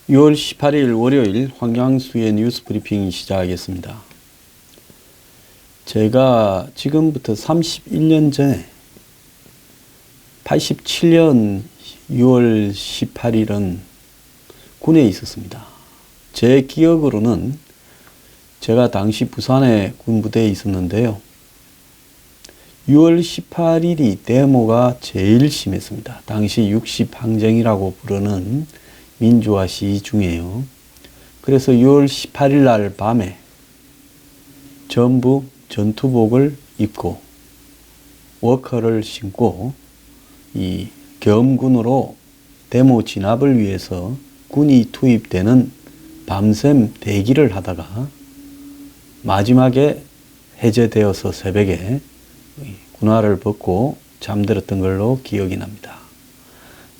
6월 18일 월요일 황양수의 뉴스 브리핑 시작하겠습니다. 제가 지금부터 31년 전에 87년 6월 18일은 군에 있었습니다. 제 기억으로는 제가 당시 부산에 군부대에 있었는데요. 6월 18일이 데모가 제일 심했습니다. 당시 60항쟁이라고 부르는 민주화 시위 중이에요. 그래서 6월 18일 날 밤에 전부 전투복을 입고 워커를 신고 이 계엄군으로 데모 진압을 위해서 군이 투입되는 밤샘 대기를 하다가 마지막에 해제되어서 새벽에 군화를 벗고 잠들었던 걸로 기억이 납니다.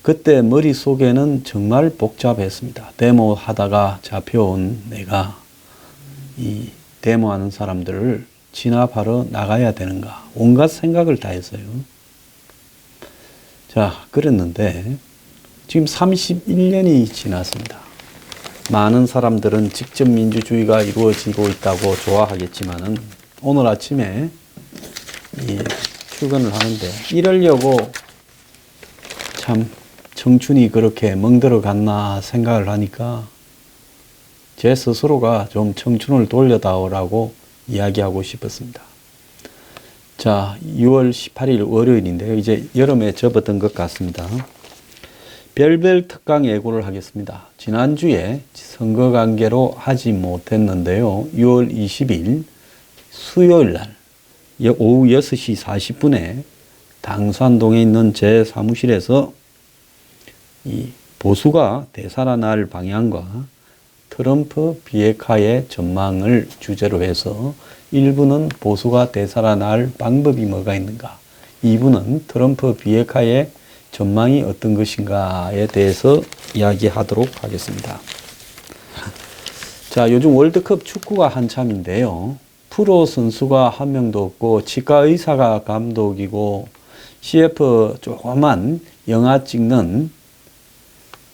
그때 머릿속에는 정말 복잡했습니다. 데모 하다가 잡혀온 내가 이 데모하는 사람들을 진압하러 나가야 되는가 온갖 생각을 다 했어요. 자, 그랬는데 지금 31년이 지났습니다. 많은 사람들은 직접 민주주의가 이루어지고 있다고 좋아하겠지만은 오늘 아침에 출근을 하는데 이러려고 참 청춘이 그렇게 멍들어 갔나 생각을 하니까 제 스스로가 좀 청춘을 돌려다오라고 이야기하고 싶었습니다. 자, 6월 18일 월요일인데요. 이제 여름에 접어든 것 같습니다. 별별 특강 예고를 하겠습니다. 지난주에 선거 관계로 하지 못했는데요. 6월 20일 수요일 날 오후 6시 40분에 당산동에 있는 제 사무실에서 이 보수가 되살아날 방향과 트럼프 비핵화의 전망을 주제로 해서 1부는 보수가 되살아날 방법이 뭐가 있는가, 2부는 트럼프 비핵화의 전망이 어떤 것인가에 대해서 이야기하도록 하겠습니다. 자, 요즘 월드컵 축구가 한참인데요. 프로 선수가 한 명도 없고 치과 의사가 감독이고 CF 조그만 영화 찍는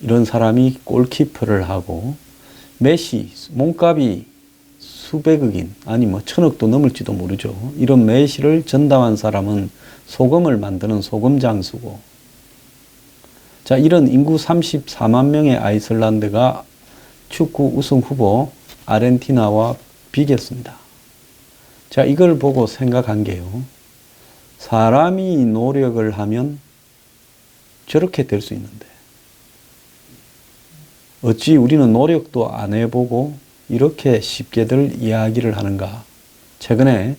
이런 사람이 골키퍼를 하고 메시 몸값이 수백억인 아니 뭐 천억도 넘을지도 모르죠. 이런 메시를 전담한 사람은 소금을 만드는 소금 장수고, 자, 이런 인구 34만 명의 아이슬란드가 축구 우승 후보 아르헨티나와 비겼습니다. 자, 이걸 보고 생각한 게요. 사람이 노력을 하면 저렇게 될 수 있는데 어찌 우리는 노력도 안 해보고 이렇게 쉽게들 이야기를 하는가. 최근에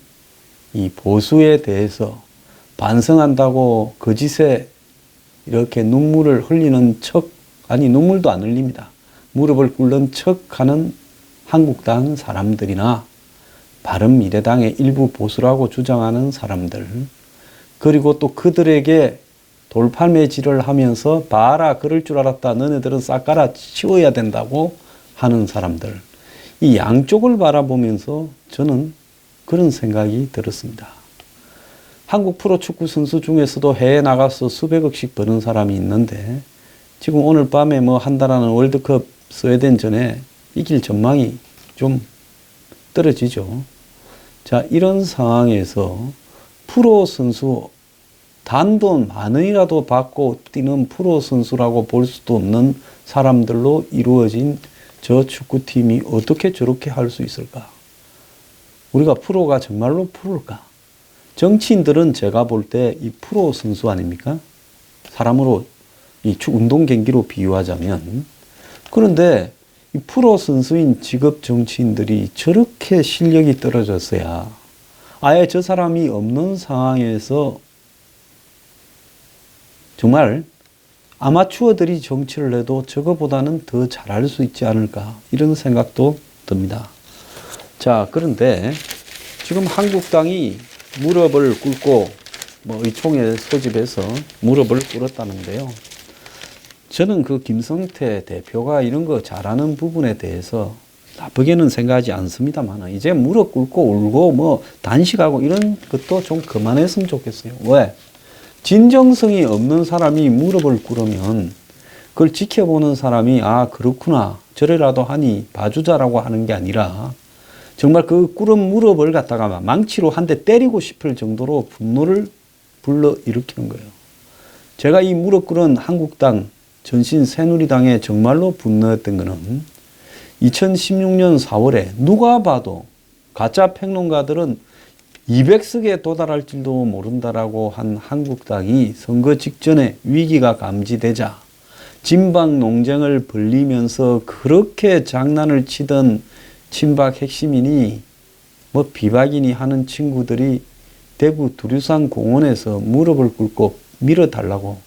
이 보수에 대해서 반성한다고 거짓에 이렇게 눈물을 흘리는 척, 아니 눈물도 안 흘립니다. 무릎을 꿇는 척하는 한국당 사람들이나 바른미래당의 일부 보수라고 주장하는 사람들, 그리고 또 그들에게 돌팔매질을 하면서 봐라 그럴 줄 알았다 너네들은 싹 갈아 치워야 된다고 하는 사람들, 이 양쪽을 바라보면서 저는 그런 생각이 들었습니다. 한국 프로축구 선수 중에서도 해외에 나가서 수백억씩 버는 사람이 있는데 지금 오늘 밤에 뭐 한다라는 월드컵 스웨덴전에 이길 전망이 좀 떨어지죠. 자, 이런 상황에서 프로 선수 단돈 10,000원이라도 받고 뛰는 프로 선수라고 볼 수도 없는 사람들로 이루어진 저 축구팀이 어떻게 저렇게 할 수 있을까? 우리가 프로가 정말로 프로일까? 정치인들은 제가 볼 때 이 프로 선수 아닙니까? 사람으로 이 운동 경기로 비유하자면. 그런데 이 프로 선수인 직업 정치인들이 저렇게 실력이 떨어졌어야 아예 저 사람이 없는 상황에서 정말 아마추어들이 정치를 해도 저거보다는 더 잘할 수 있지 않을까, 이런 생각도 듭니다. 자, 그런데 지금 한국당이 무릎을 꿇고 뭐 의총에 소집해서 무릎을 꿇었다는데요. 저는 그 김성태 대표가 이런 거 잘하는 부분에 대해서 나쁘게는 생각하지 않습니다만 이제 무릎 꿇고 울고 뭐 단식하고 이런 것도 좀 그만했으면 좋겠어요. 왜? 진정성이 없는 사람이 무릎을 꿇으면 그걸 지켜보는 사람이 아 그렇구나 저래라도 하니 봐주자라고 하는 게 아니라 정말 그 꿇은 무릎을 갖다가 망치로 한 대 때리고 싶을 정도로 분노를 불러 일으키는 거예요. 제가 이 무릎 꿇은 한국당 전신 새누리당에 정말로 분노했던 거는 2016년 4월에 누가 봐도 가짜 평론가들은 200석에 도달할 줄도 모른다라고 한 한국당이 선거 직전에 위기가 감지되자 진박 논쟁을 벌리면서 그렇게 장난을 치던 친박 핵심이니 뭐 비박이니 하는 친구들이 대구 두류산 공원에서 무릎을 꿇고 밀어달라고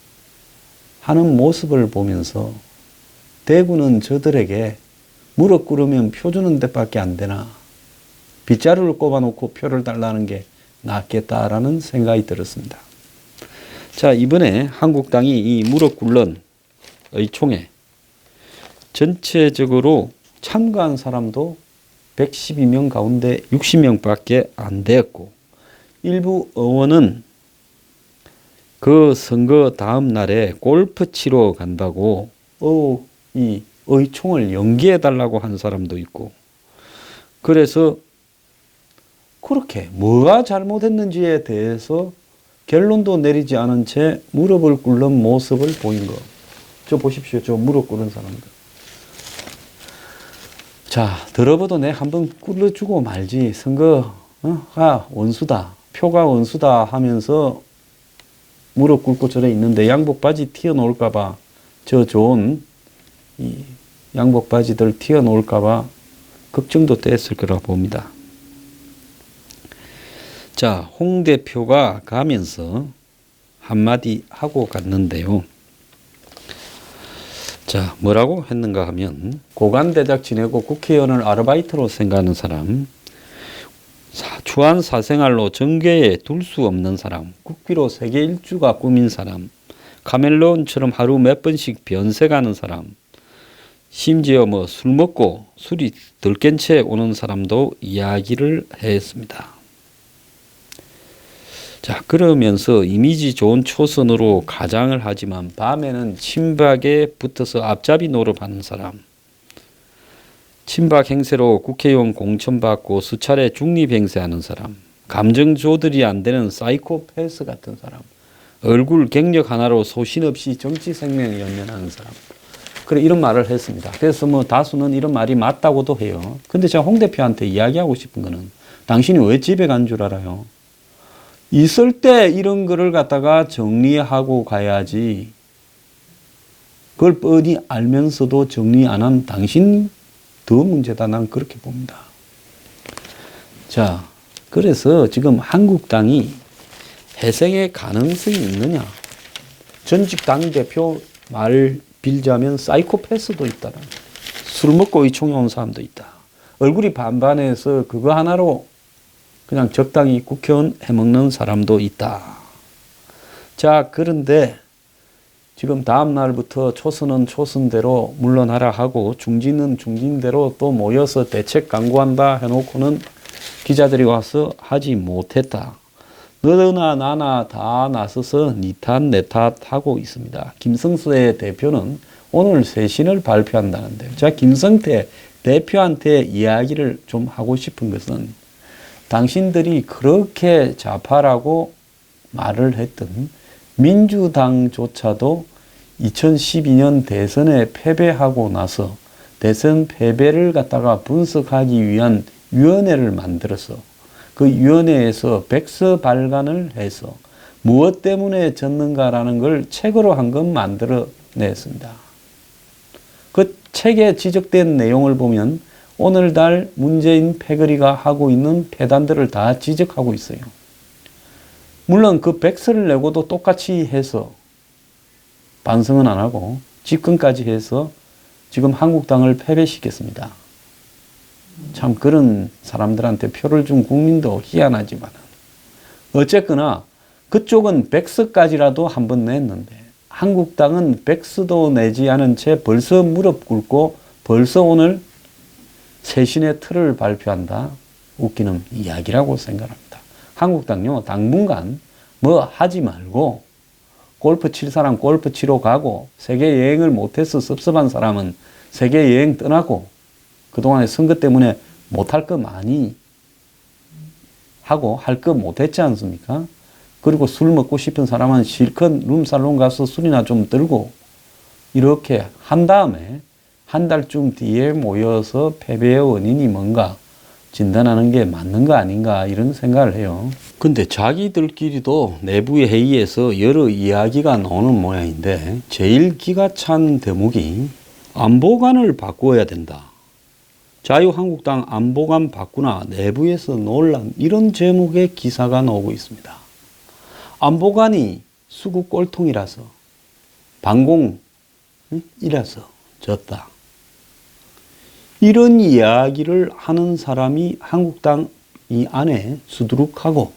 하는 모습을 보면서 대구는 저들에게 무릎 꿇으면 표 주는 데밖에 안 되나 빗자루를 꼽아놓고 표를 달라는 게 낫겠다라는 생각이 들었습니다. 자, 이번에 한국당이 이 무릎 꿇는 의총에 전체적으로 참가한 사람도 112명 가운데 60명밖에 안 되었고 일부 의원은 그 선거 다음 날에 골프 치러 간다고 이 의총을 연기해달라고 한 사람도 있고 그래서 그렇게 뭐가 잘못했는지에 대해서 결론도 내리지 않은 채 무릎을 꿇는 모습을 보인 거. 저 보십시오. 저 무릎 꿇은 사람들. 자, 들어봐도 내 한번 꿇어주고 말지. 선거가 원수다. 표가 원수다 하면서 무릎 꿇고 저래 있는데 양복 바지 튀어나올까봐 저 좋은 이 양복 바지들 튀어나올까봐 걱정도 됐을 거라고 봅니다. 자, 홍 대표가 가면서 한마디 하고 갔는데요. 자, 뭐라고 했는가 하면 고관대작 지내고 국회의원을 아르바이트로 생각하는 사람, 주한 사생활로 정계에 둘 수 없는 사람, 국비로 세계 일주가 꿈인 사람, 카멜론처럼 하루 몇 번씩 변색하는 사람, 심지어 뭐 술 먹고 술이 덜 깬 채 오는 사람도 이야기를 했습니다. 자, 그러면서 이미지 좋은 초선으로 가장을 하지만 밤에는 친박에 붙어서 앞잡이 노릇하는 사람, 친박 행세로 국회의원 공천받고 수차례 중립행세하는 사람, 감정 조절이 안 되는 사이코패스 같은 사람, 얼굴 갱력 하나로 소신 없이 정치 생명을 연연하는 사람. 그래, 이런 말을 했습니다. 그래서 뭐 다수는 이런 말이 맞다고도 해요. 근데 제가 홍 대표한테 이야기하고 싶은 거는 당신이 왜 집에 간 줄 알아요? 있을 때 이런 거를 갖다가 정리하고 가야지. 그걸 뻔히 알면서도 정리 안 한 당신 더 문제다. 난 그렇게 봅니다. 자, 그래서 지금 한국당이 회생의 가능성이 있느냐? 전직 당대표 말 빌자면 사이코패스도 있다. 술 먹고 의총에 온 사람도 있다. 얼굴이 반반해서 그거 하나로 그냥 적당히 국회의원 해먹는 사람도 있다. 자, 그런데 지금 다음 날부터 초선은 초선대로 물러나라 하고 중진은 중진대로 또 모여서 대책 강구한다 해놓고는 기자들이 와서 하지 못했다. 너나 나나 다 나서서 니 탓 내 탓 하고 있습니다. 김성태 대표는 오늘 쇄신을 발표한다는데요. 자, 김성태 대표한테 이야기를 좀 하고 싶은 것은 당신들이 그렇게 좌파라고 말을 했던 민주당조차도 2012년 대선에 패배하고 나서 대선 패배를 갖다가 분석하기 위한 위원회를 만들어서 그 위원회에서 백서 발간을 해서 무엇 때문에 졌는가라는 걸 책으로 한 건 만들어냈습니다. 그 책에 지적된 내용을 보면 오늘날 문재인 패거리가 하고 있는 폐단들을 다 지적하고 있어요. 물론 그 백서를 내고도 똑같이 해서 반성은 안 하고 집권까지 해서 지금 한국당을 패배시켰습니다. 참 그런 사람들한테 표를 준 국민도 희한하지만 어쨌거나 그쪽은 백서까지라도 한번 냈는데 한국당은 백서도 내지 않은 채 벌써 무릎 꿇고 벌써 오늘 쇄신의 틀을 발표한다. 웃기는 이야기라고 생각합니다. 한국당요, 당분간 뭐 하지 말고 골프 칠 사람 골프 치러 가고 세계 여행을 못해서 섭섭한 사람은 세계 여행 떠나고 그동안에 선거 때문에 못할 거 많이 하고 할 거 못했지 않습니까? 그리고 술 먹고 싶은 사람은 실컷 룸살롱 가서 술이나 좀 들고 이렇게 한 다음에 한 달쯤 뒤에 모여서 패배의 원인이 뭔가 진단하는 게 맞는 거 아닌가 이런 생각을 해요. 근데 자기들끼리도 내부의 회의에서 여러 이야기가 나오는 모양인데 제일 기가 찬 대목이 안보관을 바꾸어야 된다. 자유한국당 안보관 바꾸나 내부에서 논란 이런 제목의 기사가 나오고 있습니다. 안보관이 수구 꼴통이라서 반공이라서 졌다. 이런 이야기를 하는 사람이 한국당 이 안에 수두룩하고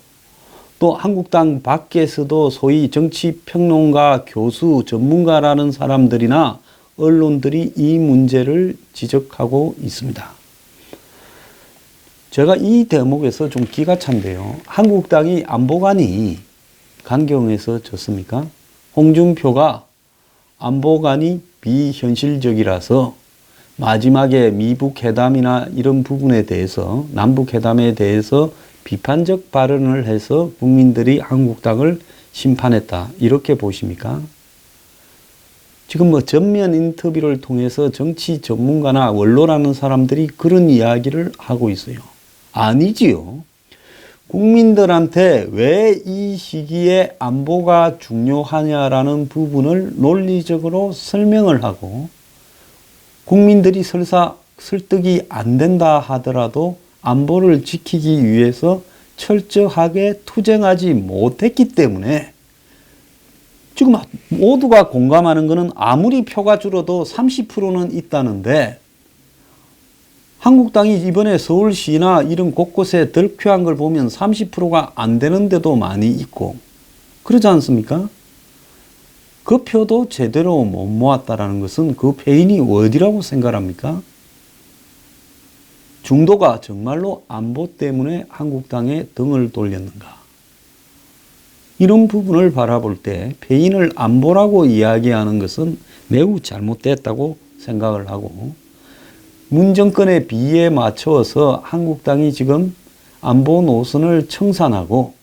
또 한국당 밖에서도 소위 정치평론가, 교수, 전문가라는 사람들이나 언론들이 이 문제를 지적하고 있습니다. 제가 이 대목에서 좀 기가 찬데요. 한국당이 안보관이 강경에서 졌습니까? 홍준표가 안보관이 비현실적이라서 마지막에 미북 회담이나 이런 부분에 대해서 남북 회담에 대해서 비판적 발언을 해서 국민들이 한국당을 심판했다. 이렇게 보십니까? 지금 뭐 전면 인터뷰를 통해서 정치 전문가나 원로라는 사람들이 그런 이야기를 하고 있어요. 아니지요. 국민들한테 왜 이 시기에 안보가 중요하냐라는 부분을 논리적으로 설명을 하고 국민들이 설사 설득이 안 된다 하더라도 안보를 지키기 위해서 철저하게 투쟁하지 못했기 때문에 지금 모두가 공감하는 것은 아무리 표가 줄어도 30%는 있다는데 한국당이 이번에 서울시나 이런 곳곳에 덜표한 걸 보면 30%가 안 되는 데도 많이 있고 그러지 않습니까? 그 표도 제대로 못 모았다라는 것은 그 패인이 어디라고 생각합니까? 중도가 정말로 안보 때문에 한국당에 등을 돌렸는가? 이런 부분을 바라볼 때 패인을 안보라고 이야기하는 것은 매우 잘못됐다고 생각을 하고 문 정권의 비에 맞춰서 한국당이 지금 안보 노선을 청산하고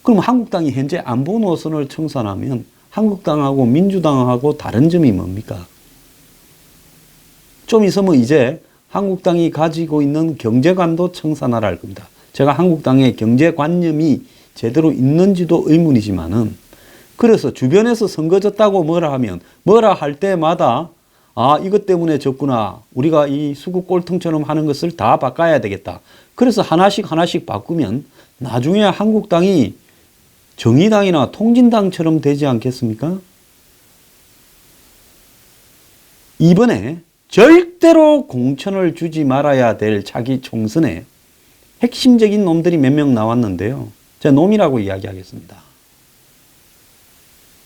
그럼 한국당이 현재 안보 노선을 청산하면 한국당하고 민주당하고 다른 점이 뭡니까? 좀 있으면 이제 한국당이 가지고 있는 경제관도 청산하라 할 겁니다. 제가 한국당의 경제관념이 제대로 있는지도 의문이지만은 그래서 주변에서 선거 졌다고 뭐라 하면 뭐라 할 때마다 아 이것 때문에 졌구나. 우리가 이 수구 꼴통처럼 하는 것을 다 바꿔야 되겠다. 그래서 하나씩 하나씩 바꾸면 나중에 한국당이 정의당이나 통진당처럼 되지 않겠습니까? 이번에 절대로 공천을 주지 말아야 될 차기 총선에 핵심적인 놈들이 몇 명 나왔는데요. 제가 놈이라고 이야기하겠습니다.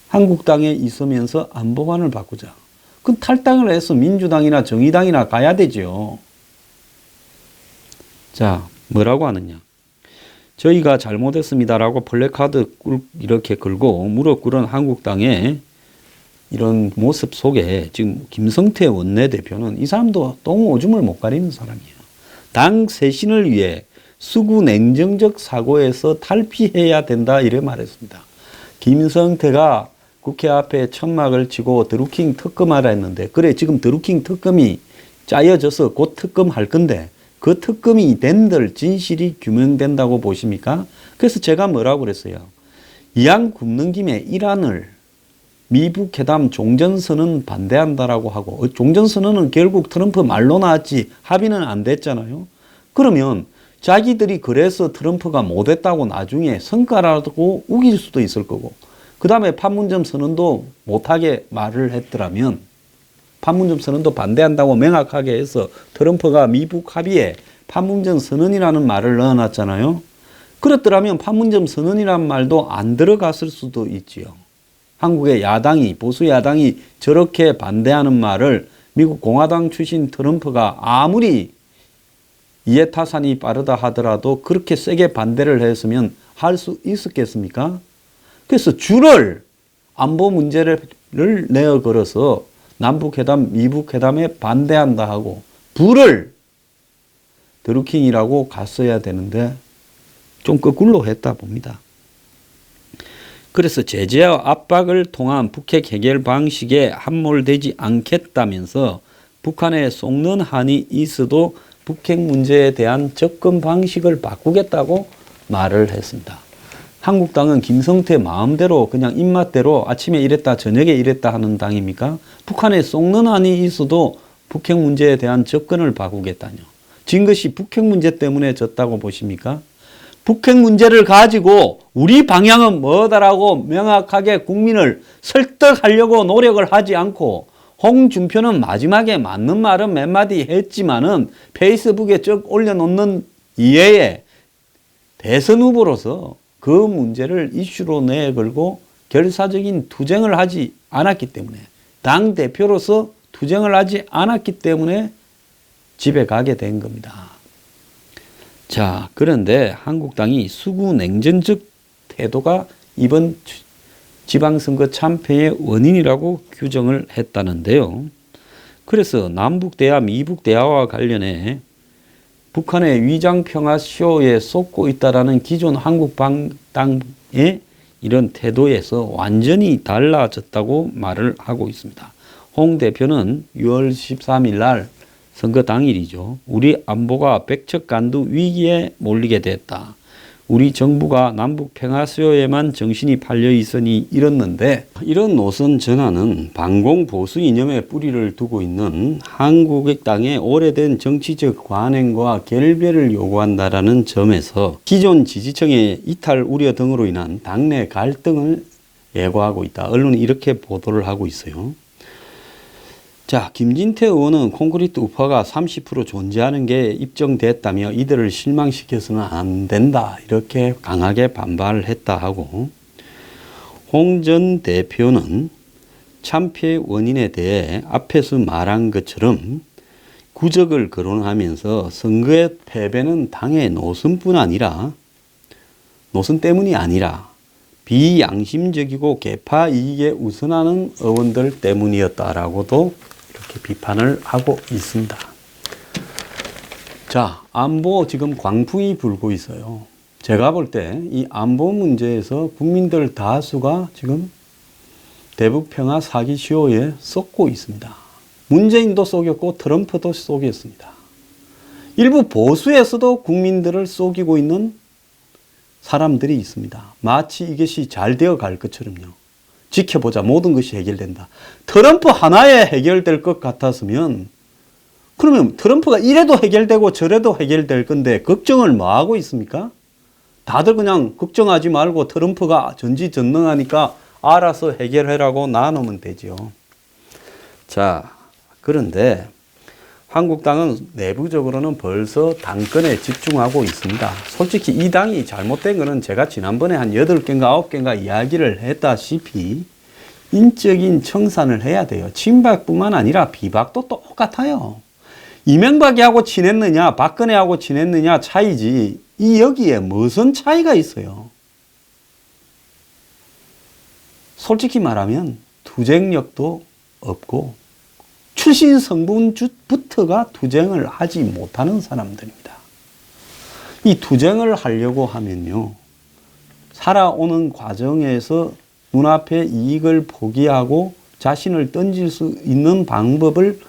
한국당에 있으면서 안보관을 바꾸자. 그럼 탈당을 해서 민주당이나 정의당이나 가야 되죠. 자, 뭐라고 하느냐. 저희가 잘못했습니다라고 플래카드 이렇게 걸고 무릎 꿇은 한국당의 이런 모습 속에 지금 김성태 원내대표는 이 사람도 똥 오줌을 못 가리는 사람이에요. 당 쇄신을 위해 수구 냉정적 사고에서 탈피해야 된다 이래 말했습니다. 김성태가 국회 앞에 천막을 치고 드루킹 특검하라 했는데 그래 지금 드루킹 특검이 짜여져서 곧 특검할 건데 그 특검이 된들 진실이 규명된다고 보십니까? 그래서 제가 뭐라고 그랬어요. 이왕 굽는 김에 이란을 미북 회담 종전선언 반대한다라고 하고 종전선언은 결국 트럼프 말로 나왔지 합의는 안 됐잖아요. 그러면 자기들이 그래서 트럼프가 못했다고 나중에 성과라고 우길 수도 있을 거고 그 다음에 판문점 선언도 못하게 말을 했더라면 판문점 선언도 반대한다고 명확하게 해서 트럼프가 미북 합의에 판문점 선언이라는 말을 넣어놨잖아요. 그렇더라면 판문점 선언이라는 말도 안 들어갔을 수도 있지요. 한국의 야당이 보수 야당이 저렇게 반대하는 말을 미국 공화당 출신 트럼프가 아무리 이해타산이 빠르다 하더라도 그렇게 세게 반대를 했으면 할 수 있었겠습니까? 그래서 줄을 안보 문제를 내어 걸어서 남북회담, 미북회담에 반대한다 하고 불을 드루킹이라고 갔어야 되는데 좀 거꾸로 했다 봅니다. 그래서 제재와 압박을 통한 북핵 해결 방식에 함몰되지 않겠다면서 북한에 속는 한이 있어도 북핵 문제에 대한 접근 방식을 바꾸겠다고 말을 했습니다. 한국당은 김성태 마음대로 그냥 입맛대로 아침에 이랬다 저녁에 이랬다 하는 당입니까? 북한에 속는 한이 있어도 북핵 문제에 대한 접근을 바꾸겠다뇨. 진 것이 북핵 문제 때문에 졌다고 보십니까? 북핵 문제를 가지고 우리 방향은 뭐다라고 명확하게 국민을 설득하려고 노력을 하지 않고 홍준표는 마지막에 맞는 말은 몇 마디 했지만은 페이스북에 쭉 올려놓는 이외에 대선 후보로서 그 문제를 이슈로 내걸고 결사적인 투쟁을 하지 않았기 때문에 당대표로서 투쟁을 하지 않았기 때문에 집에 가게 된 겁니다. 자, 그런데 한국당이 수구 냉전적 태도가 이번 지방선거 참패의 원인이라고 규정을 했다는데요. 그래서 남북대화, 미북대화와 관련해 북한의 위장평화쇼에 속고 있다라는 기존 한국당의 이런 태도에서 완전히 달라졌다고 말을 하고 있습니다. 홍 대표는 6월 13일 날 선거 당일이죠. 우리 안보가 백척간두 위기에 몰리게 됐다. 우리 정부가 남북 평화쇼에만 정신이 팔려 있으니 이렇는데 이런 노선 전환은 반공 보수 이념에 뿌리를 두고 있는 한국당의 오래된 정치적 관행과 결별을 요구한다라는 점에서 기존 지지층의 이탈 우려 등으로 인한 당내 갈등을 예고하고 있다. 언론은 이렇게 보도를 하고 있어요. 자, 김진태 의원은 콘크리트 우파가 30% 존재하는 게 입증됐다며 이들을 실망시켜서는 안 된다. 이렇게 강하게 반발을 했다 하고 홍 전 대표는 참패 원인에 대해 앞에서 말한 것처럼 구적을 거론하면서 선거의 패배는 당의 노선뿐 아니라 노선 때문이 아니라 비양심적이고 계파 이익에 우선하는 의원들 때문이었다라고도 이렇게 비판을 하고 있습니다. 자, 안보 지금 광풍이 불고 있어요. 제가 볼 때 이 안보 문제에서 국민들 다수가 지금 대북평화 사기 시효에 썩고 있습니다. 문재인도 속였고 트럼프도 속였습니다. 일부 보수에서도 국민들을 속이고 있는 사람들이 있습니다. 마치 이것이 잘 되어 갈 것처럼요. 지켜보자. 모든 것이 해결된다. 트럼프 하나에 해결될 것 같았으면 그러면 트럼프가 이래도 해결되고 저래도 해결될 건데 걱정을 뭐 하고 있습니까? 다들 그냥 걱정하지 말고 트럼프가 전지전능하니까 알아서 해결하라고 놔놓으면 되죠. 자, 그런데 한국당은 내부적으로는 벌써 당권에 집중하고 있습니다. 솔직히 이 당이 잘못된 거는 제가 지난번에 한 8개인가 9개인가 이야기를 했다시피 인적인 청산을 해야 돼요. 친박뿐만 아니라 비박도 똑같아요. 이명박이하고 친했느냐 박근혜하고 친했느냐 차이지 이 여기에 무슨 차이가 있어요. 솔직히 말하면 투쟁력도 없고 출신 성분부터가 투쟁을 하지 못하는 사람들입니다. 이 투쟁을 하려고 하면요. 살아오는 과정에서 눈앞의 이익을 포기하고 자신을 던질 수 있는 방법을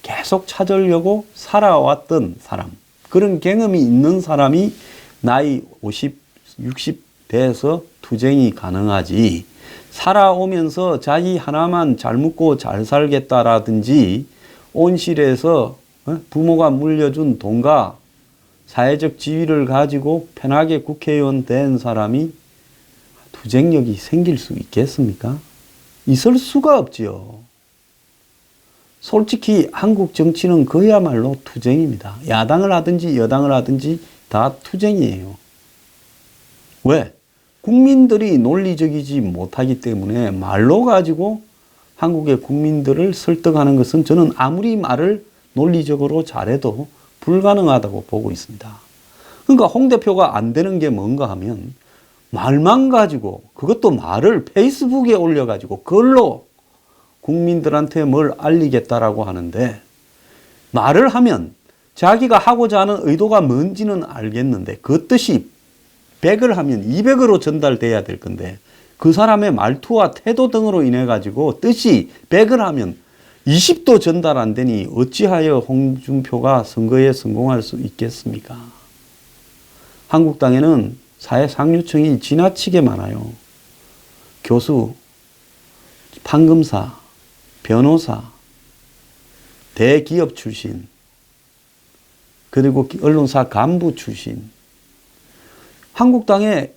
계속 찾으려고 살아왔던 사람. 그런 경험이 있는 사람이 나이 50, 60 돼서 투쟁이 가능하지. 살아오면서 자기 하나만 잘 먹고 잘 살겠다라든지 온실에서 부모가 물려준 돈과 사회적 지위를 가지고 편하게 국회의원 된 사람이 투쟁력이 생길 수 있겠습니까? 있을 수가 없지요. 솔직히 한국 정치는 그야말로 투쟁입니다. 야당을 하든지 여당을 하든지 다 투쟁이에요. 왜? 국민들이 논리적이지 못하기 때문에 말로 가지고 한국의 국민들을 설득하는 것은 저는 아무리 말을 논리적으로 잘해도 불가능하다고 보고 있습니다. 그러니까 홍 대표가 안 되는 게 뭔가 하면 말만 가지고 그것도 말을 페이스북에 올려가지고 그걸로 국민들한테 뭘 알리겠다라고 하는데, 말을 하면 자기가 하고자 하는 의도가 뭔지는 알겠는데 그 뜻이 100을 하면 200으로 전달돼야 될 건데, 그 사람의 말투와 태도 등으로 인해 가지고 뜻이 100을 하면 20도 전달 안 되니 어찌하여 홍준표가 선거에 성공할 수 있겠습니까? 한국당에는 사회 상류층이 지나치게 많아요. 교수, 판검사, 변호사, 대기업 출신, 그리고 언론사 간부 출신. 한국당에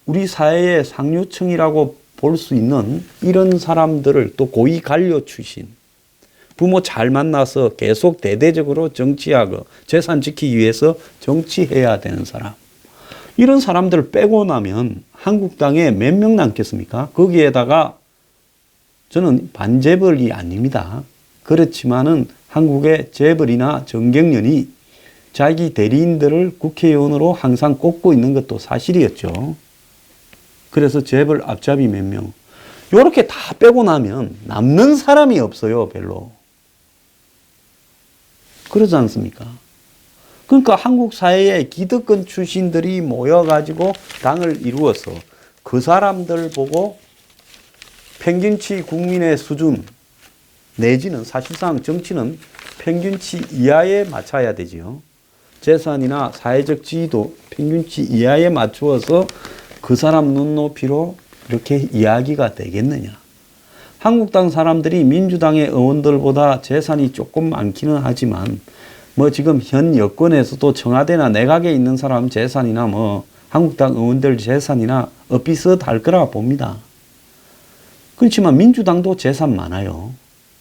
우리 사회의 상류층이라고 볼 수 있는 이런 사람들을, 또 고위 관료 출신, 부모 잘 만나서 계속 대대적으로 정치하고 재산 지키기 위해서 정치해야 되는 사람, 이런 사람들 빼고 나면 한국당에 몇 명 남겠습니까? 거기에다가 저는 반재벌이 아닙니다. 그렇지만은 한국의 재벌이나 정경련이 자기 대리인들을 국회의원으로 항상 꼽고 있는 것도 사실이었죠. 그래서 재벌 앞잡이 몇 명, 요렇게 다 빼고 나면 남는 사람이 없어요, 별로. 그러지 않습니까? 그러니까 한국 사회에 기득권 출신들이 모여가지고 당을 이루어서 그 사람들 보고 평균치 국민의 수준, 내지는 사실상 정치는 평균치 이하에 맞춰야 되지요. 재산이나 사회적 지위도 평균치 이하에 맞추어서 그 사람 눈높이로 이렇게 이야기가 되겠느냐. 한국당 사람들이 민주당의 의원들보다 재산이 조금 많기는 하지만 뭐 지금 현 여권에서도 청와대나 내각에 있는 사람 재산이나 뭐 한국당 의원들 재산이나 비슷할 거라 봅니다. 그렇지만 민주당도 재산 많아요.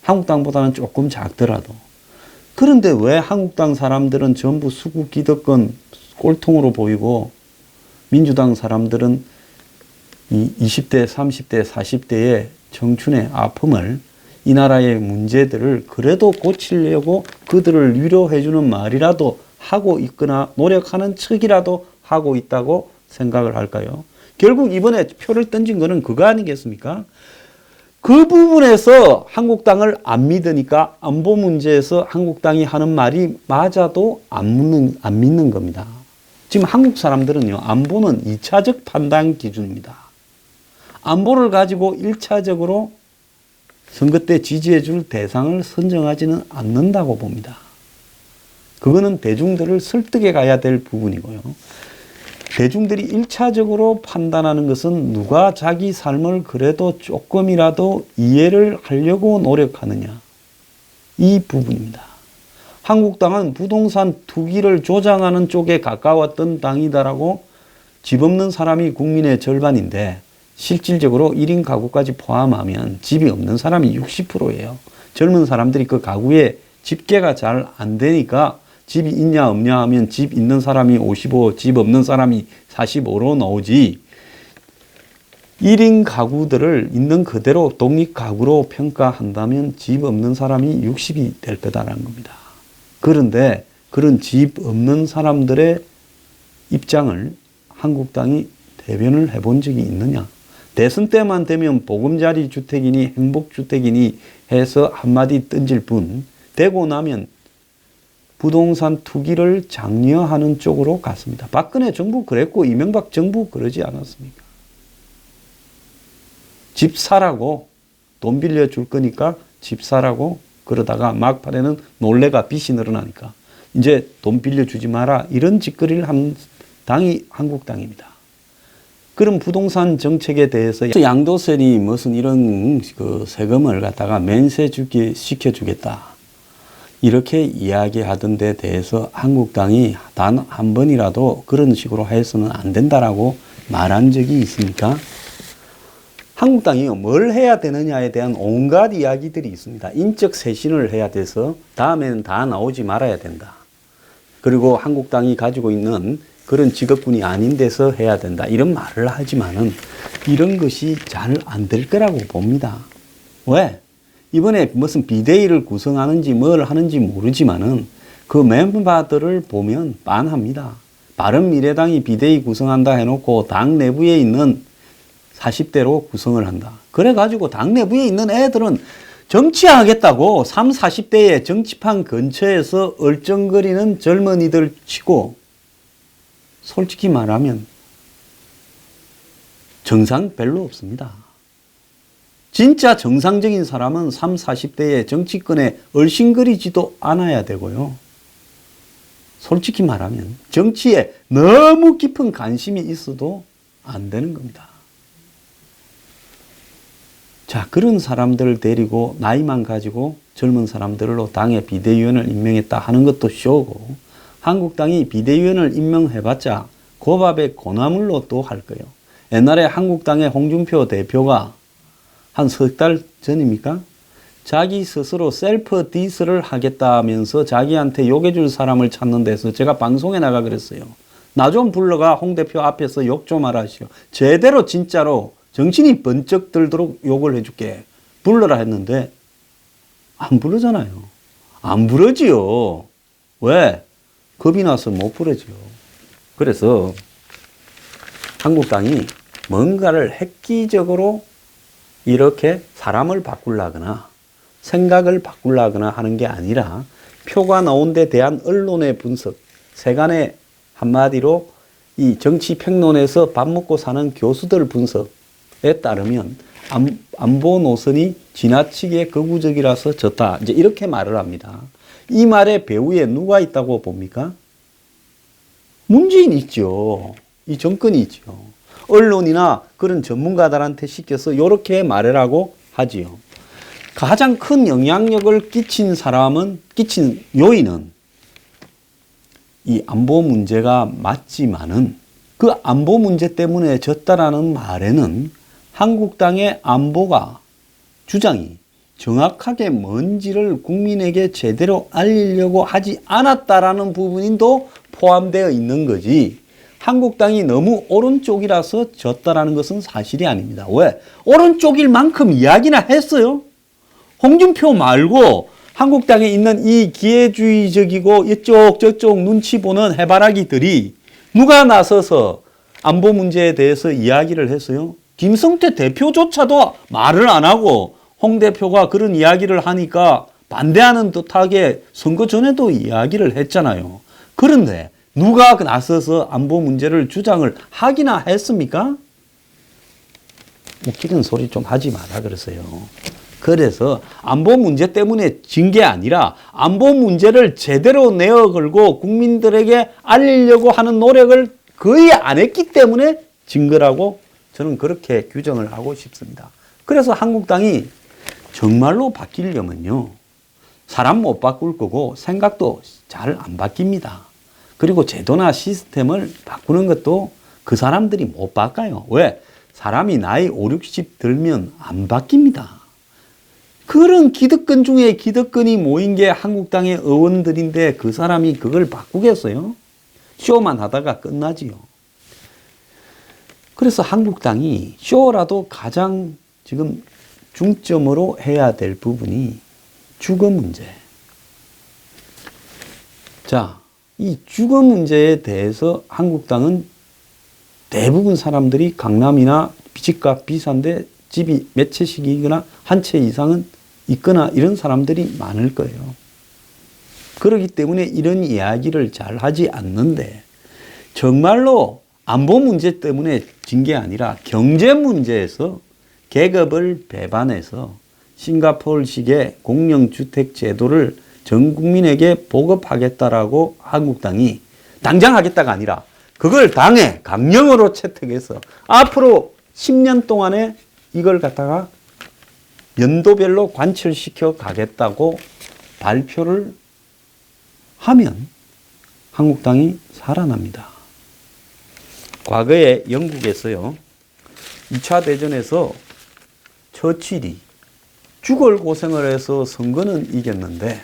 한국당보다는 조금 작더라도. 그런데 왜 한국당 사람들은 전부 수구 기득권 꼴통으로 보이고 민주당 사람들은 이 20대, 30대, 40대의 청춘의 아픔을, 이 나라의 문제들을 그래도 고치려고 그들을 위로해주는 말이라도 하고 있거나 노력하는 척이라도 하고 있다고 생각을 할까요? 결국 이번에 표를 던진 거는 그거 아니겠습니까? 그 부분에서 한국당을 안 믿으니까 안보 문제에서 한국당이 하는 말이 맞아도 안 믿는 겁니다. 지금 한국 사람들은요, 안보는 2차적 판단 기준입니다. 안보를 가지고 1차적으로 선거 때 지지해 줄 대상을 선정하지는 않는다고 봅니다. 그거는 대중들을 설득해 가야 될 부분이고요. 대중들이 1차적으로 판단하는 것은 누가 자기 삶을 그래도 조금이라도 이해를 하려고 노력하느냐, 이 부분입니다. 한국당은 부동산 투기를 조장하는 쪽에 가까웠던 당이다라고, 집 없는 사람이 국민의 절반인데 실질적으로 1인 가구까지 포함하면 집이 없는 사람이 60%예요. 젊은 사람들이 그 가구에 집계가 잘 안 되니까 집이 있냐 없냐 하면 집 있는 사람이 55, 집 없는 사람이 45로 나오지, 1인 가구들을 있는 그대로 독립가구로 평가한다면 집 없는 사람이 60이 될 거다라는 겁니다. 그런데 그런 집 없는 사람들의 입장을 한국당이 대변을 해본 적이 있느냐? 대선 때만 되면 보금자리 주택이니 행복주택이니 해서 한마디 던질 뿐, 되고 나면 부동산 투기를 장려하는 쪽으로 갔습니다. 박근혜 정부 그랬고 이명박 정부 그러지 않았습니까? 집 사라고, 돈 빌려줄 거니까 집 사라고, 그러다가 막판에는 놀래가 빚이 늘어나니까 이제 돈 빌려주지 마라, 이런 짓거리를 한 당이 한국당입니다. 그런 부동산 정책에 대해서 양도세니 무슨 이런 그 세금을 갖다가 면세 시켜주겠다, 이렇게 이야기하던 데 대해서 한국당이 단 한 번이라도 그런 식으로 해서는 안 된다라고 말한 적이 있습니까? 한국당이 뭘 해야 되느냐에 대한 온갖 이야기들이 있습니다. 인적 쇄신을 해야 돼서 다음에는 다 나오지 말아야 된다. 그리고 한국당이 가지고 있는 그런 직업군이 아닌 데서 해야 된다, 이런 말을 하지만은 이런 것이 잘 안 될 거라고 봅니다. 왜? 이번에 무슨 비대위를 구성하는지 뭘 하는지 모르지만은 그 멤버들을 보면 빤합니다. 바른미래당이 비대위 구성한다 해놓고 당 내부에 있는 40대로 구성을 한다. 그래가지고 당 내부에 있는 애들은 정치하겠다고 30, 40대의 정치판 근처에서 얼쩡거리는 젊은이들 치고 솔직히 말하면 정상 별로 없습니다. 진짜 정상적인 사람은 30, 40대의 정치권에 얼씬거리지도 않아야 되고요. 솔직히 말하면 정치에 너무 깊은 관심이 있어도 안 되는 겁니다. 자, 그런 사람들을 데리고 나이만 가지고 젊은 사람들로 당의 비대위원을 임명했다 하는 것도 쇼고, 한국당이 비대위원을 임명해봤자 고밥에 고나물로 또 할 거예요. 옛날에 한국당의 홍준표 대표가 한 석 달 전입니까? 자기 스스로 셀프 디스를 하겠다면서 자기한테 욕해줄 사람을 찾는 데서 제가 방송에 나가 그랬어요. 나 좀 불러가 홍 대표 앞에서 욕 좀 하라시오. 제대로 진짜로 정신이 번쩍 들도록 욕을 해줄게. 불러라 했는데 안 부르잖아요. 안 부르지요. 왜? 겁이 나서 못 부르지요. 그래서 한국당이 뭔가를 획기적으로 이렇게 사람을 바꾸려거나 생각을 바꾸려거나 하는 게 아니라 표가 나온 데 대한 언론의 분석, 세간의 한마디로 이 정치 평론에서 밥 먹고 사는 교수들 분석에 따르면 안보 노선이 지나치게 극우적이라서 졌다. 이제 이렇게 말을 합니다. 이 말의 배후에 누가 있다고 봅니까? 문재인이 있죠. 이 정권이 있죠. 언론이나 그런 전문가들한테 시켜서 이렇게 말하라고 하지요. 가장 큰 영향력을 끼친 요인은 이 안보 문제가 맞지만은 그 안보 문제 때문에 졌다라는 말에는 한국당의 안보가 주장이 정확하게 뭔지를 국민에게 제대로 알리려고 하지 않았다라는 부분도 포함되어 있는 거지, 한국당이 너무 오른쪽이라서 졌다라는 것은 사실이 아닙니다. 왜? 오른쪽일 만큼 이야기나 했어요. 홍준표 말고 한국당에 있는 이 기회주의적이고 이쪽 저쪽 눈치 보는 해바라기들이 누가 나서서 안보 문제에 대해서 이야기를 했어요? 김성태 대표조차도 말을 안 하고 홍 대표가 그런 이야기를 하니까 반대하는 듯하게 선거 전에도 이야기를 했잖아요. 그런데 누가 나서서 안보 문제를 주장을 하기나 했습니까? 웃기는 소리 좀 하지 마라 그랬어요. 그래서 안보 문제 때문에 진 게 아니라 안보 문제를 제대로 내어 걸고 국민들에게 알리려고 하는 노력을 거의 안 했기 때문에 진 거라고 저는 그렇게 규정을 하고 싶습니다. 그래서 한국당이 정말로 바뀌려면요, 사람 못 바꿀 거고 생각도 잘 안 바뀝니다. 그리고 제도나 시스템을 바꾸는 것도 그 사람들이 못 바꿔요. 왜? 사람이 나이 5, 60 들면 안 바뀝니다. 그런 기득권 중에 기득권이 모인 게 한국당의 의원들인데 그 사람이 그걸 바꾸겠어요? 쇼만 하다가 끝나지요. 그래서 한국당이 쇼라도 가장 지금 중점으로 해야 될 부분이 주거 문제. 자, 이 주거 문제에 대해서 한국당은 대부분 사람들이 강남이나 집값 비싼데 집이 몇 채씩이거나 한 채 이상은 있거나 이런 사람들이 많을 거예요. 그렇기 때문에 이런 이야기를 잘 하지 않는데, 정말로 안보 문제 때문에 진 게 아니라 경제 문제에서 계급을 배반해서 싱가포르식의 공영주택 제도를 전 국민에게 보급하겠다라고 한국당이 당장 하겠다가 아니라 그걸 당에 강령으로 채택해서 앞으로 10년 동안에 이걸 갖다가 연도별로 관철시켜 가겠다고 발표를 하면 한국당이 살아납니다. 과거에 영국에서요, 2차 대전에서 처칠이 죽을 고생을 해서 선거는 이겼는데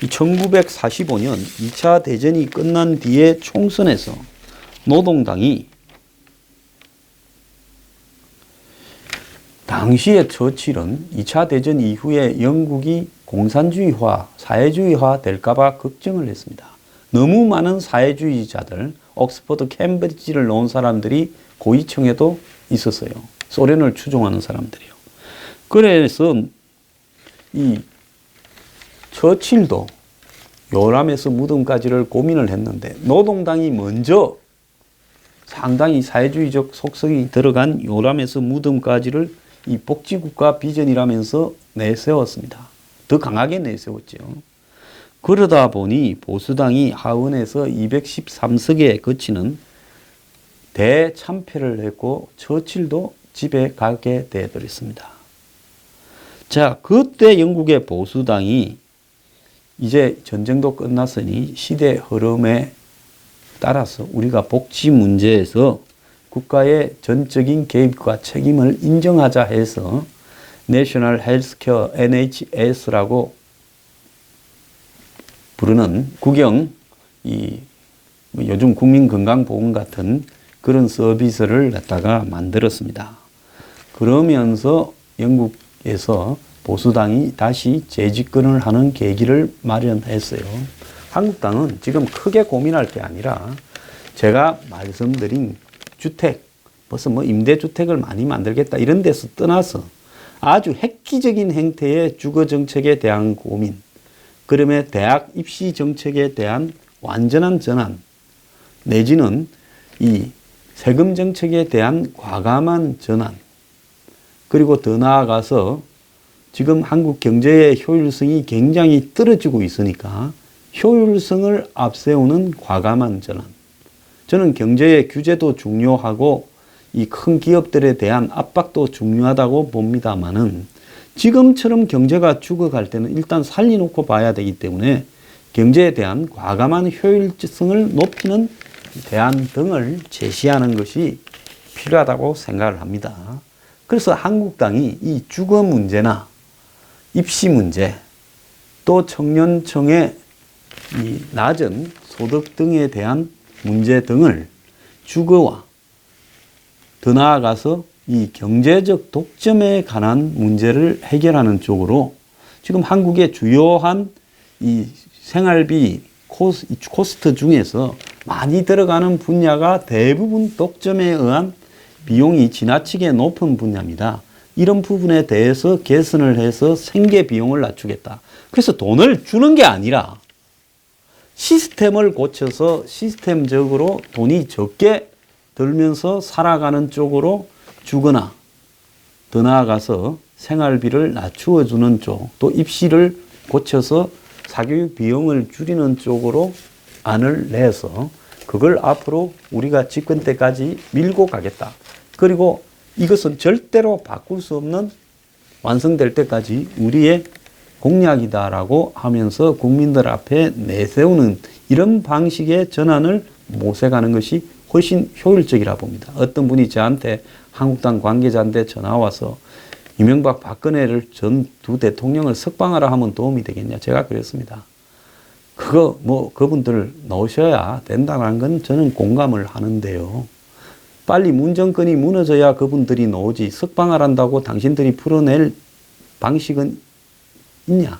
1945년 2차 대전이 끝난 뒤에 총선에서 노동당이 당시에 처칠은 2차 대전 이후에 영국이 공산주의화, 사회주의화 될까봐 걱정을 했습니다. 너무 많은 사회주의자들, 옥스퍼드, 캠브리지를 놓은 사람들이 고위층에도 있었어요. 소련을 추종하는 사람들이요. 그래서 이 처칠도 요람에서 무덤까지를 고민을 했는데 노동당이 먼저 상당히 사회주의적 속성이 들어간 요람에서 무덤까지를 이 복지국가 비전이라면서 내세웠습니다. 더 강하게 내세웠죠. 그러다 보니 보수당이 하원에서 213석에 그치는 대참패를 했고 처칠도 집에 가게 되어버렸습니다. 자, 그때 영국의 보수당이 이제 전쟁도 끝났으니 시대 흐름에 따라서 우리가 복지 문제에서 국가의 전적인 개입과 책임을 인정하자 해서 내셔널 헬스케어 NHS라고 부르는 국영 요즘 국민건강보험 같은 그런 서비스를 갖다가 만들었습니다. 그러면서 영국에서 보수당이 다시 재집권을 하는 계기를 마련했어요. 한국당은 지금 크게 고민할 게 아니라 제가 말씀드린 주택, 벌써 뭐 임대주택을 많이 만들겠다 이런 데서 떠나서 아주 획기적인 행태의 주거정책에 대한 고민, 그러면 대학 입시 정책에 대한 완전한 전환, 내지는 이 세금 정책에 대한 과감한 전환, 그리고 더 나아가서 지금 한국 경제의 효율성이 굉장히 떨어지고 있으니까 효율성을 앞세우는 과감한 전환. 저는 경제의 규제도 중요하고 이 큰 기업들에 대한 압박도 중요하다고 봅니다만은 지금처럼 경제가 죽어갈 때는 일단 살려놓고 봐야 되기 때문에 경제에 대한 과감한 효율성을 높이는 대안 등을 제시하는 것이 필요하다고 생각을 합니다. 그래서 한국당이 이 주거 문제나 입시 문제, 또 청년층의 이 낮은 소득 등에 대한 문제 등을 주거와 더 나아가서 이 경제적 독점에 관한 문제를 해결하는 쪽으로 지금 한국의 주요한 이 생활비 코스트 중에서 많이 들어가는 분야가 대부분 독점에 의한 비용이 지나치게 높은 분야입니다. 이런 부분에 대해서 개선을 해서 생계 비용을 낮추겠다. 그래서 돈을 주는 게 아니라 시스템을 고쳐서 시스템적으로 돈이 적게 들면서 살아가는 쪽으로 주거나 더 나아가서 생활비를 낮추어 주는 쪽, 또 입시를 고쳐서 사교육 비용을 줄이는 쪽으로 안을 내서 그걸 앞으로 우리가 집권 때까지 밀고 가겠다. 그리고 이것은 절대로 바꿀 수 없는 완성될 때까지 우리의 공약이다라고 하면서 국민들 앞에 내세우는 이런 방식의 전환을 모색하는 것이 훨씬 효율적이라 봅니다. 어떤 분이 저한테 한국당 관계자인데 전화 와서 이명박 박근혜를 전 두 대통령을 석방하라 하면 도움이 되겠냐. 제가 그랬습니다. 그거 뭐 그분들 넣으셔야 된다는 건 저는 공감을 하는데요. 빨리 문정권이 무너져야 그분들이 나오지 석방하란다고 당신들이 풀어낼 방식은 있냐?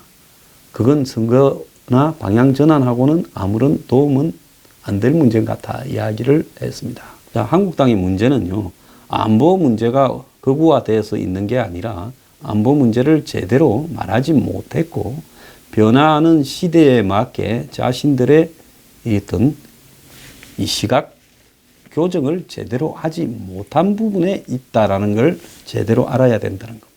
그건 선거나 방향 전환하고는 아무런 도움은 안 될 문제 같아 이야기를 했습니다. 자, 한국당의 문제는요, 안보 문제가 극우화되어서 있는 게 아니라 안보 문제를 제대로 말하지 못했고 변화하는 시대에 맞게 자신들의 어떤 이 시각 교정을 제대로 하지 못한 부분에 있다라는 걸 제대로 알아야 된다는 겁니다.